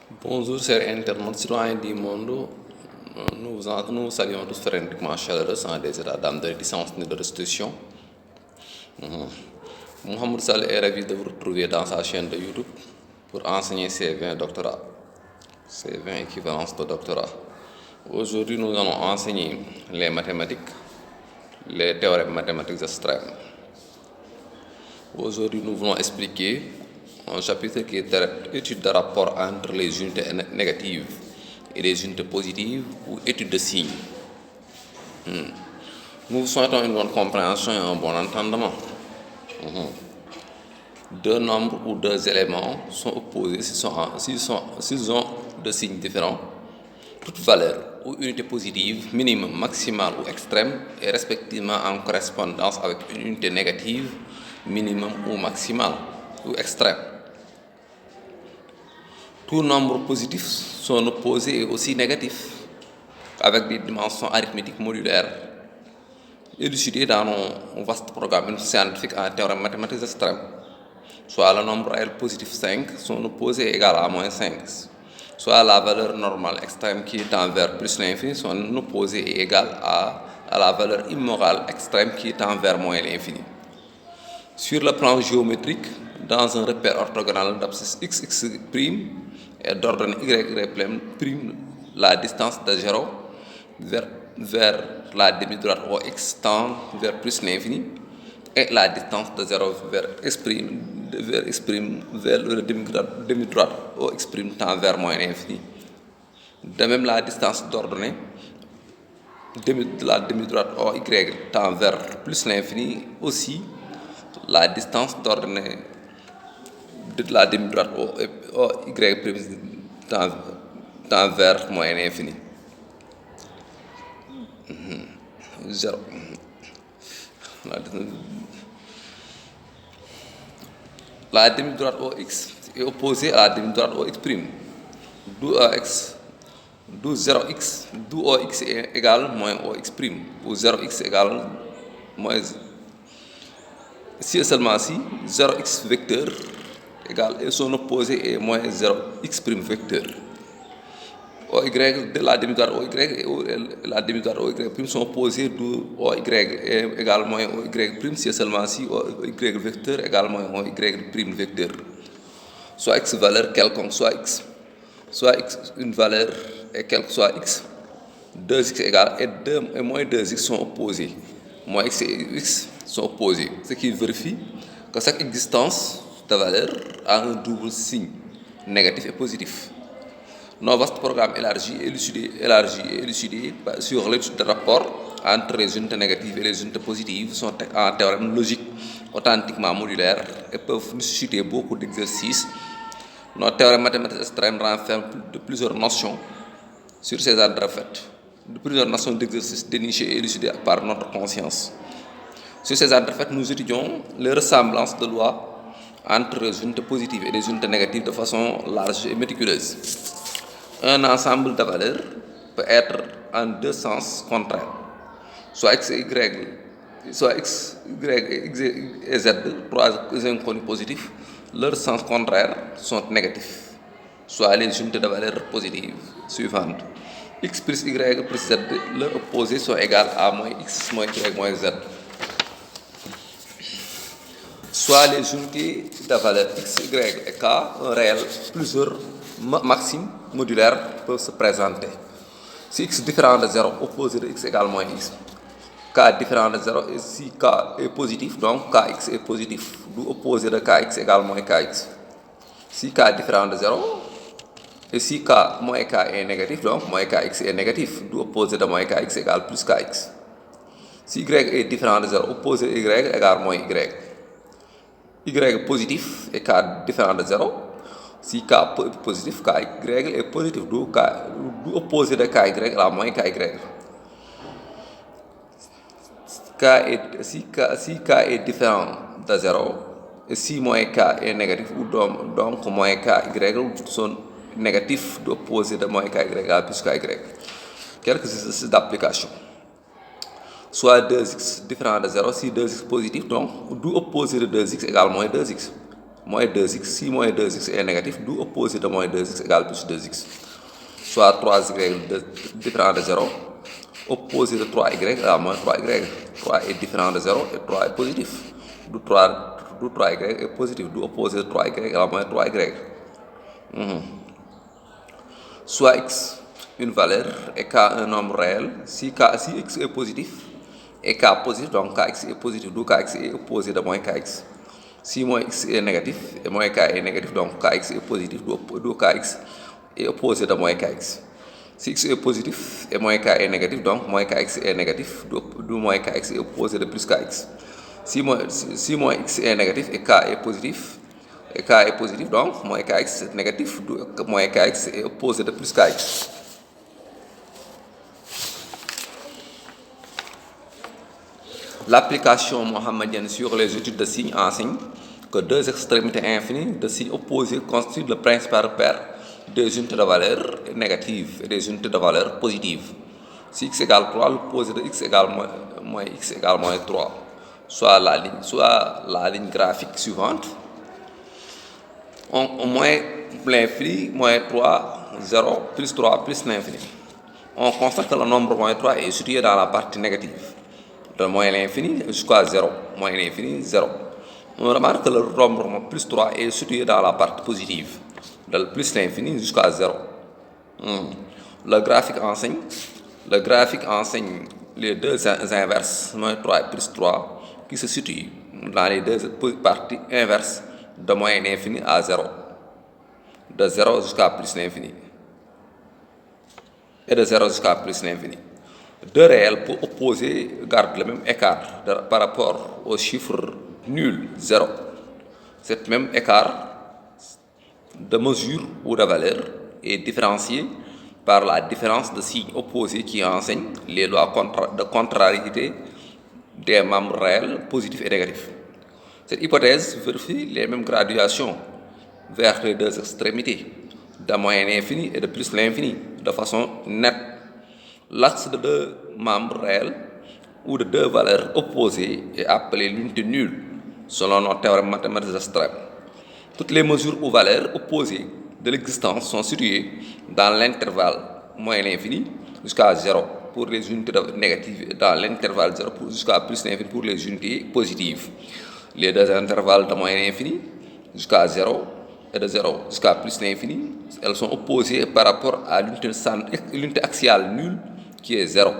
Bonjour, chers internautes, citoyens du monde. Nous saluons tous frénétiquement chaleureux sans des états d'âme de réticence ni de restitution. Mohamed Sall est ravi de vous retrouver dans sa chaîne de YouTube pour enseigner ses 20 doctorats, ses 20 équivalences de doctorat. Aujourd'hui, nous allons enseigner les mathématiques, les théorèmes mathématiques extrêmes. Aujourd'hui, nous voulons expliquer un chapitre qui est étude de rapport entre les unités négatives et les unités positives ou étude de signes. Nous vous souhaitons une bonne compréhension et un bon entendement. Deux nombres ou deux éléments sont opposés s'ils ont deux signes différents. Toute valeur ou unité positive, minimum, maximale ou extrême est respectivement en correspondance avec une unité négative, minimum ou maximale ou extrême. Tout nombre positif, son opposé est aussi négatif, avec des dimensions arithmétiques modulaires, élucidées dans nos vastes programmes scientifiques en théorème mathématiques extrêmes. Soit le nombre réel positif 5, son opposé est égal à moins 5. Soit la valeur normale extrême qui tend vers plus l'infini, son opposé est égal à la valeur immorale extrême qui tend vers moins l'infini. Sur le plan géométrique, dans un repère orthogonal d'abscisse x prime et d'ordre y', la distance de 0 vers la demi-droite OX tend vers plus l'infini et la distance de 0 vers x' vers la demi-droite OX' tend vers moins l'infini. De même, la distance d'ordonnée de la demi-droite OY tend vers plus l'infini aussi. La distance d'ordonnée de la demi-droite OY' tend vers moins l'infini. 0. La demi-droite OX est opposée à la demi-droite OX', d'où 0x, d'où OX est égal moins OX', ou 0x égale moins. Si et seulement si 0x vecteur égale et son opposé est moins 0x' vecteur. OY de la demi-droite OY et la demi-droite OY' sont opposés, d'où OY est égal moins OY', si et seulement si OY vecteur égale moins OY' vecteur. Soit x valeur quelconque, soit x une valeur et quel que soit x, 2x égale et moins 2x sont opposés. Moins x et x sont opposés, ce qui vérifie que chaque existence de valeur a un double signe, négatif et positif. Nos vastes programmes élargis et élucidés sur l'étude de rapport entre les unités négatives et les unités positives sont en théorème logique authentiquement modulaires et peuvent susciter beaucoup d'exercices. Nos théorèmes mathématiques extrêmes renferment de plusieurs notions sur ces entrefaites, de plusieurs notions d'exercices dénichées et élucidées par notre conscience. Sur ces entrefaites, nous étudions les ressemblances de lois entre les unités positives et les unités négatives de façon large et méticuleuse. Un ensemble de valeurs peut être en deux sens contraires, soit x et y et z, trois inconnus positifs, leurs sens contraires sont négatifs, soit les unités de valeurs positives suivantes. X plus y plus z, leurs opposés sont égales à moins x moins y moins z. Soit les unités de valeurs x, y et k, un réel, plusieurs maximes modulaires peuvent se présenter. Si x différent de 0, opposé de x égale moins x. K différent de 0, et si k est positif, donc kx est positif, d'où opposé de kx égale moins kx. Si k différent de 0, et si k moins k est négatif, donc moins kx est négatif, d'où opposé de moins kx égale plus kx. Si y est différent de 0, opposé de y égale moins y. Y positif et k différent de 0. Si k est positif, ky est positif, d'où opposé de ky égale moins ky. Si k est différent de 0, et si moins k est négatif, donc moins ky sont négatifs, d'où opposé de moins ky égale plus ky. Quelques exercices d'application. Soit 2x différent de 0, si 2x positif, donc d'où opposé de 2x égale moins 2x. moins 2x. Si moins 2x est négatif, d'où opposé de moins 2x égale plus 2x. Soit 3y différent de 0, opposé de 3y égale moins 3y. 3 est différent de 0 et 3 est positif. D'où 3y est positif, d'où opposé de 3y égale moins 3y. Soit x une valeur et k un nombre réel. Si x est positif et k positif, donc kx est positif, d'où kx est opposé de moins kx. Si moins x est négatif et moins k est négatif, donc kx est positif, d'où kx est opposé de moins kx. Si x est positif et moins k est négatif, donc moins kx est négatif, d'où moins kx est opposé de plus kx. Si moins x est négatif et k est positif, donc moins kx est négatif, d'où moins kx est opposé de plus kx. L'application mohammedienne sur les études de signes enseigne que deux extrémités infinies de signes opposés constituent le principal repère des unités de valeur négatives et des unités de valeur positives. Si x égale 3, l'opposé de x égale moins x égale moins 3. Soit la ligne graphique suivante. Moins l'infini, moins 3, 0, plus 3, plus l'infini. On constate que le nombre moins 3 est situé dans la partie négative. De moins l'infini jusqu'à 0. Moins l'infini, 0. On remarque que le nombre plus 3 est situé dans la partie positive. De plus l'infini jusqu'à 0. Le graphique enseigne les deux inverses, moins 3 et plus 3, qui se situent dans les deux parties inverses de moins l'infini à 0. De 0 jusqu'à plus l'infini. Et de 0 jusqu'à plus l'infini. Deux réels opposés gardent le même écart par rapport au chiffre nul, 0. Cet même écart de mesure ou de valeur est différencié par la différence de signes opposés qui enseignent les lois de contrariété des membres réels positifs et négatifs. Cette hypothèse vérifie les mêmes graduations vers les deux extrémités, de moins l'infini et de plus l'infini, de façon nette. L'axe de deux membres réels ou de deux valeurs opposées est appelé l'unité nulle, selon nos théorèmes mathématiques extrêmes. Toutes les mesures ou valeurs opposées de l'existence sont situées dans l'intervalle moins l'infini jusqu'à 0 pour les unités négatives et dans l'intervalle 0 jusqu'à plus l'infini pour les unités positives. Les deux intervalles de moins l'infini jusqu'à 0 et de 0 jusqu'à plus l'infini, elles sont opposées par rapport à l'unité axiale nulle qui est 0.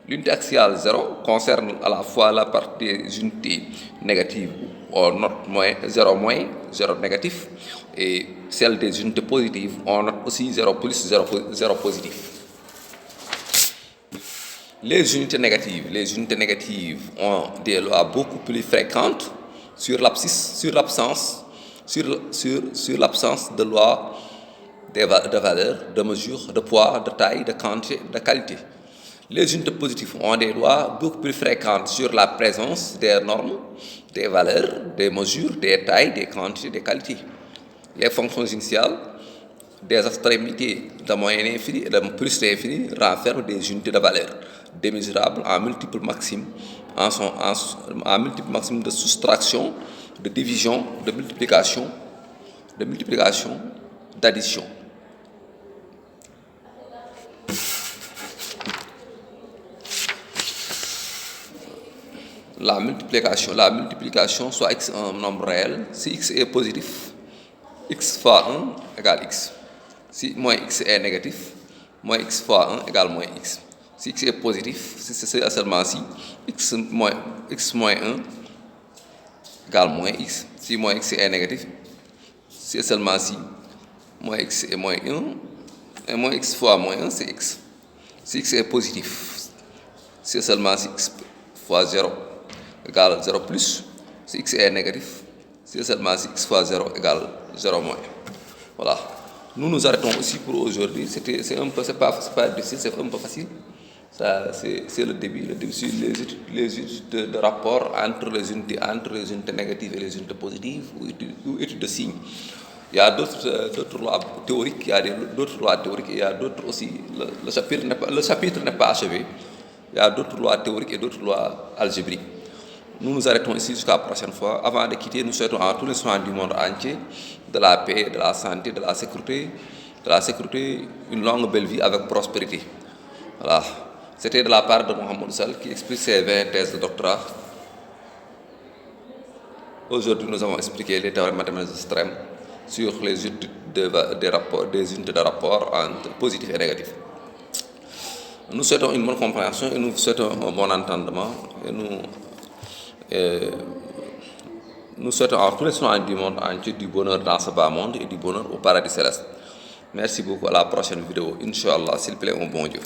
L'unité axiale 0 concerne à la fois la partie des unités négatives, on note 0 moins, 0 négatif, et celle des unités positives, on note aussi 0 plus, 0 positif. Les unités négatives ont des lois beaucoup plus fréquentes sur l'absence de lois de valeur, de mesure, de poids, de taille, de quantité, de qualité. Les unités positives ont des lois beaucoup plus fréquentes sur la présence des normes, des valeurs, des mesures, des tailles, des quantités, des qualités. Les fonctions initiales des extrémités de moins l'infini et de plus l'infini renferment des unités de valeur démesurables en multiples maximes, en multiples maximes de soustraction, de division, de multiplication, d'addition. La multiplication, soit x un nombre réel, si x est positif, x fois 1 égale x. Si moins x est négatif, moins x fois 1 égale moins x. Si x est positif, c'est seulement si x moins 1 égale moins x. Si moins x est négatif, c'est seulement si moins x est moins 1 et moins x fois moins 1 c'est x. Si x est positif, c'est seulement si x fois 0 égale 0 plus. Si x est négatif, c'est seulement si x fois 0 égale 0 moins. Voilà. Nous nous arrêtons aussi pour aujourd'hui. C'est un peu, c'est pas difficile, c'est un peu facile. Ça, c'est le début sur les études de rapport entre les unités négatives et les unités positives ou études de signes. Il y a d'autres lois théoriques, il y a d'autres aussi. Le chapitre n'est pas achevé. Il y a d'autres lois théoriques et d'autres lois algébriques. Nous nous arrêtons ici jusqu'à la prochaine fois. Avant de quitter, nous souhaitons à tous les soins du monde entier de la paix, de la santé, de la sécurité, une longue belle vie avec prospérité. Voilà. C'était de la part de Mohamed Sall qui explique ses 20 thèses de doctorat. Aujourd'hui, nous avons expliqué les théorèmes mathématiques extrêmes sur les unités des unités de rapport entre positif et négatif. Nous souhaitons une bonne compréhension et nous souhaitons un bon entendement et nous souhaitons à tous les soins du monde entier du bonheur dans ce bas monde et du bonheur au paradis céleste. Merci beaucoup, à la prochaine vidéo. Inch'Allah, s'il plaît, un bon Dieu.